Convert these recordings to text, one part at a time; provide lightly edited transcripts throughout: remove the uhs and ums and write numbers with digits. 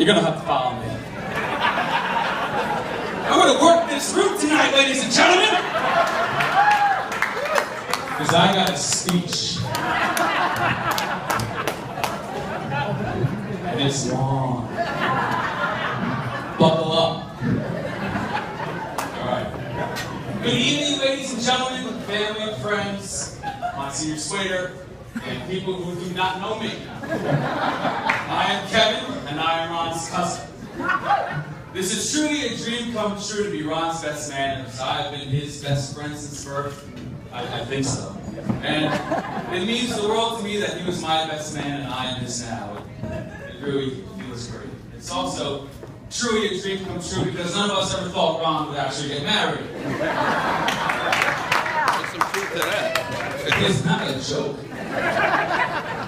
You're gonna have to follow me. I'm gonna work this room tonight, ladies and gentlemen! Because I got a speech. And it's long. Buckle up. Alright. Good evening, ladies and gentlemen, family and friends, Monsignor Swader, and people who do not know me. I am Kevin, and I am Ron's cousin. This is truly a dream come true to be Ron's best man, as I have been his best friend since birth. I think so. And it means the world to me that he was my best man and I am his now. It really feels great. It's also truly a dream come true because none of us ever thought Ron would actually get married. There's some truth to that. It's not a joke.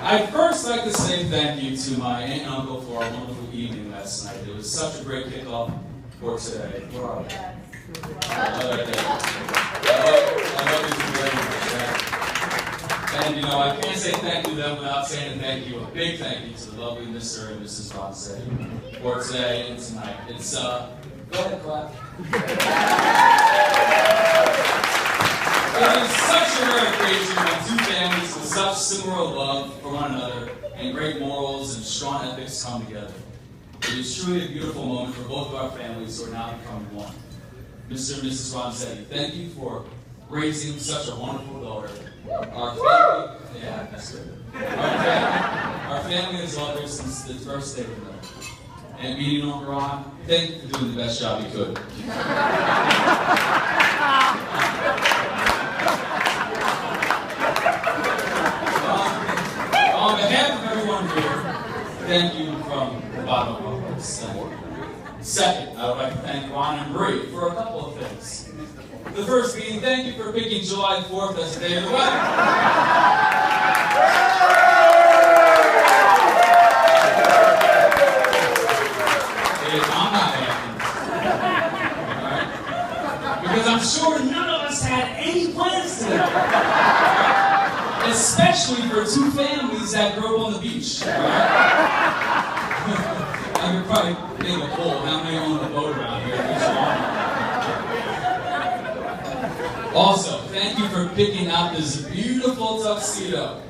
I'd first like to say thank you to my aunt and uncle for our wonderful evening last night. It was such a great kickoff for today. Where are we? I love you very much. And you know, I can't say thank you to them without saying a thank you, a big thank you to the lovely Mr. and Mrs. Ron for today and tonight. It's, go ahead, clap. It is such a rare occasion when two families with such similar love for one another and great morals and strong ethics come together. It is truly a beautiful moment for both of our families who are now becoming one. Mr. and Mrs. Ronzetti, thank you for raising such a wonderful daughter. Our family, yeah, that's good. Our family has loved her since the first day we met. And meeting Uncle Ron, thank you for doing the best job you could. On behalf of everyone here, thank you from the bottom of my heart. Second, I would like to thank Ron Brie for a couple of things. The first being, thank you for picking July 4th as the day of the wedding. I'm not happy. Alright? Because I'm sure none of us had any plans today. Right? Especially for two families that grew up on the beach. Right? I could probably make a poll. How many own a boat around here? Also, thank you for picking out this beautiful tuxedo.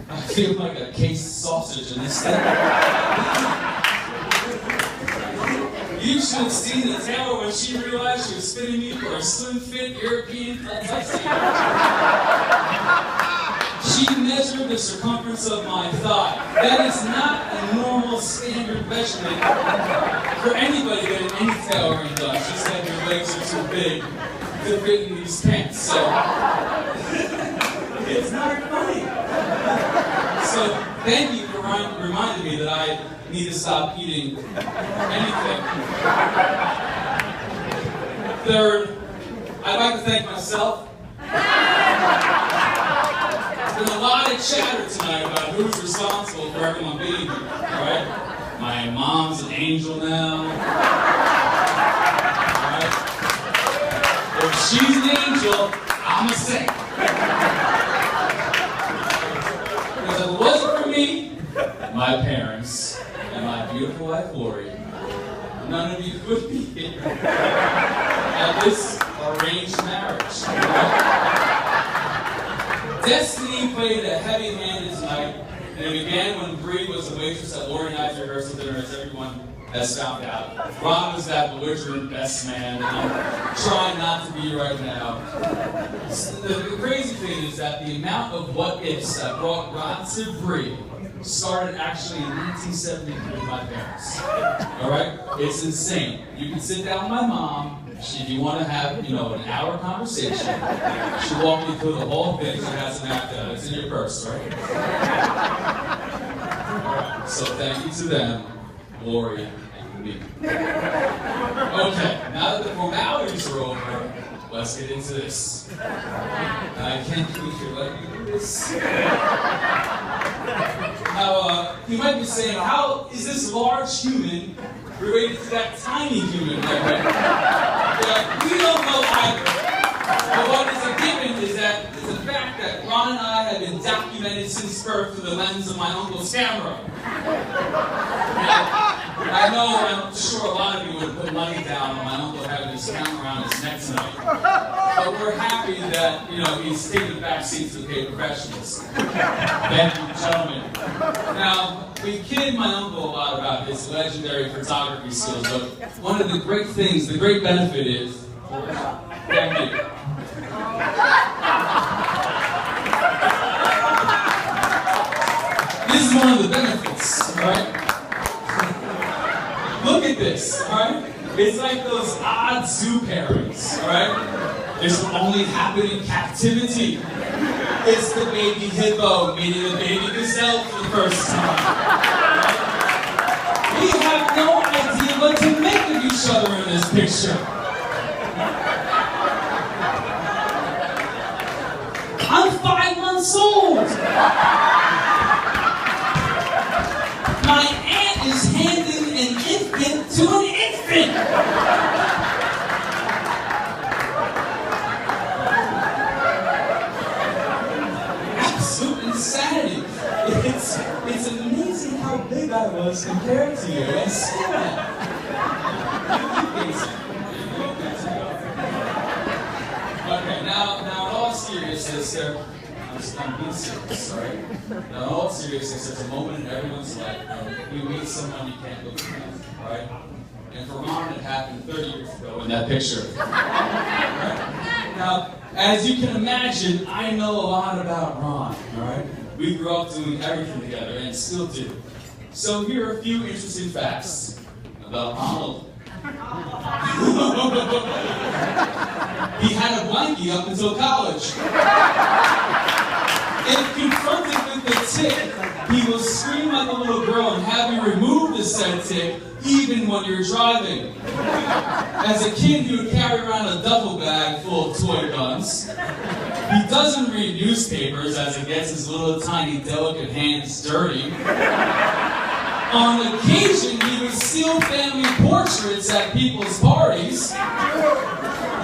I feel like a cased sausage in this thing. You should have seen the tailor when she realized she was fitting me for a slim-fit European tuxedo. She measured the circumference of my thigh. That is not a normal standard measurement for anybody getting any tailoring done. She said your legs are too big to fit in these pants. So it's not funny. So thank you for reminding me that I need to stop eating anything. Third, I'd like to thank myself. There's been a lot of chatter tonight about who's responsible for everyone being here, right? My mom's an angel now. Right? If she's an angel, I'm a saint. Because if it wasn't for me, my parents, and my beautiful wife Lori, none of you would be here at this arranged marriage. Right? Destiny played a heavy hand tonight, and it began when Brie was the waitress at Lori and I's rehearsal dinner, as everyone has found out. Ron was that belligerent best man, and I'm trying not to be right now. The crazy thing is that the amount of what-ifs that brought Ron to Brie started actually in 1973 with my parents. Alright? It's insane. You can sit down with my mom. If you want to have, an hour conversation, she'll walk you through the whole thing. She has an act out. It's in your purse, right? Alright, so thank you to them, Lori, and me. Okay, now that the formalities are over, let's get into this. I can't believe you're letting me do this. Now, you might be saying, how is this large human related to that tiny human right there? We don't know either. But what is a given is that it's a fact that Ron and I have been documented since birth through the lens of my uncle's camera. Now, I know, I'm sure a lot of you would put money down on my uncle having his camera around his neck tonight. But we're happy that, he's taking the back seat to pay professionals. Thank you, gentlemen. Now, we kid my uncle a lot about his legendary photography skills, but one of the great things, the great benefit is, thank you. This is one of the benefits, right? Look at this, alright? It's like those odd zoo pairings, alright? This will only happen in captivity. It's the baby hippo meeting the baby gazelle for the first time. Right? We have no idea what to make of each other in this picture. I'm 5 months old. My aunt is handing an infant to an infant! Absolute insanity. It's amazing how big I was compared to you. I still am. Okay, now in all seriousness, I'm being serious, alright? Now, in all seriousness, there's a moment in everyone's life when you meet someone you can't look at, alright? And for Ron, it happened 30 years ago in that picture. Right? Now, as you can imagine, I know a lot about Ron, alright? We grew up doing everything together and still do. So here are a few interesting facts about Ronald. He had a blankie up until college. If confronted with the tick, he will scream like a little girl and have you remove the said tick even when you're driving. As a kid, he would carry around a duffel bag full of toy guns. He doesn't read newspapers as it gets his little tiny delicate hands dirty. On occasion, he would steal family portraits at people's parties.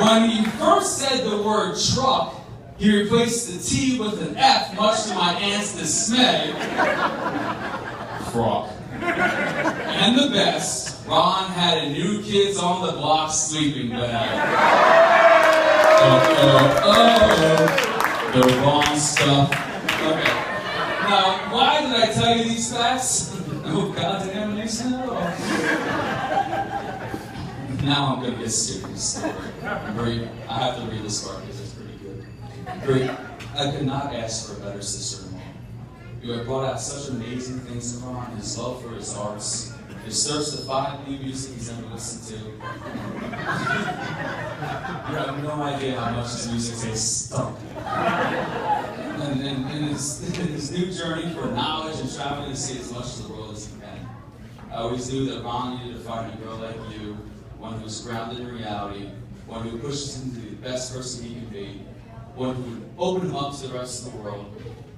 When he first said the word truck, he replaced the T with an F, much to my aunt's dismay. Frog. And the best, Ron had a New Kids on the Block sleeping bag. The wrong stuff. Okay. Now, why did I tell you these facts? No goddamn reason at all. Now I'm gonna get serious. Brie, I have to read this part because it's pretty good. Brie, I could not ask for a better sister-in-law. You have brought out such amazing things in Ron, his love for his arts, his thirst to find new music he's never listened to. You have no idea how much his music tastes stunk. And in his new journey for knowledge and traveling to see as much of the world as he can. I always knew that Ron needed to find a girl like you, one who's grounded in reality, one who pushes him to be the best person he can be, one who would open him up to the rest of the world,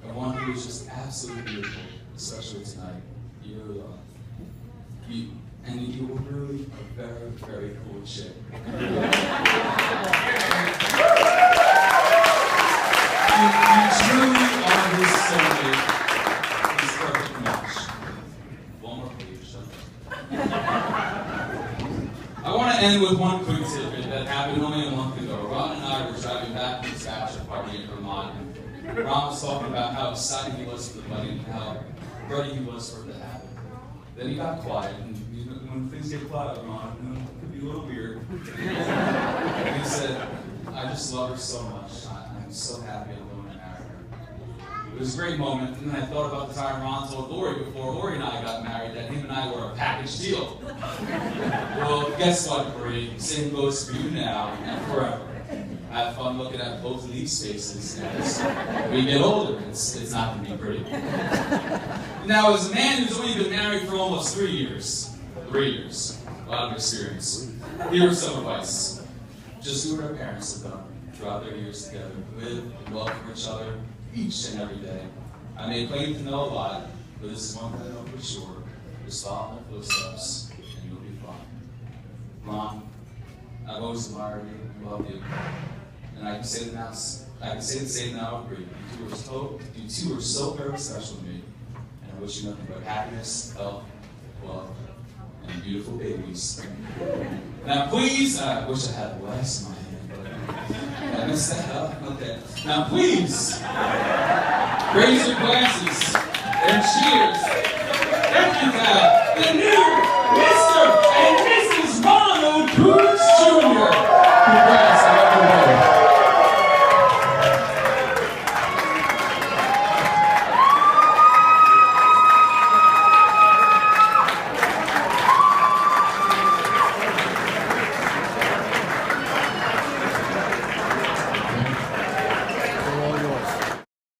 and one who is just absolutely beautiful, especially tonight. You really are. And you were really a very, very cool chick. You truly are his soulmate, his perfect match. One more please, shut up. I want to end with one quick tidbit that happened only a month ago. Ron and I were driving back from his bachelor party in Vermont. Ron was talking about how excited he was for the wedding and how ready he was for it to happen. Then he got quiet, and when things get quiet, Ron, it could be a little weird. And he said, I just love her so much. I'm so happy I'm going to marry her. It was a great moment, and then I thought about the time Ron told Lori before Lori and I got married that him and I were a package deal. Well, guess what, Brie? Same goes for you now and forever. Have fun looking at both of these faces as we get older. It's not going to be pretty. Now, as a man who's only been married for almost 3 years, a lot of experience, here's some advice. Just do what our parents have done throughout their years together. Live and love for each other each and every day. I may claim to know a lot, but this is one thing I know for sure. Just follow my footsteps, and you'll be fine. Ron, I've always admired you and loved you. And I can say the same now with Brie. You two are so very special to me. And I wish you nothing but happiness, health, love, and beautiful babies. Now please, I wish I had less in my hand, but I messed that up. Okay. Now please, raise your glasses and cheers. Thank you, God.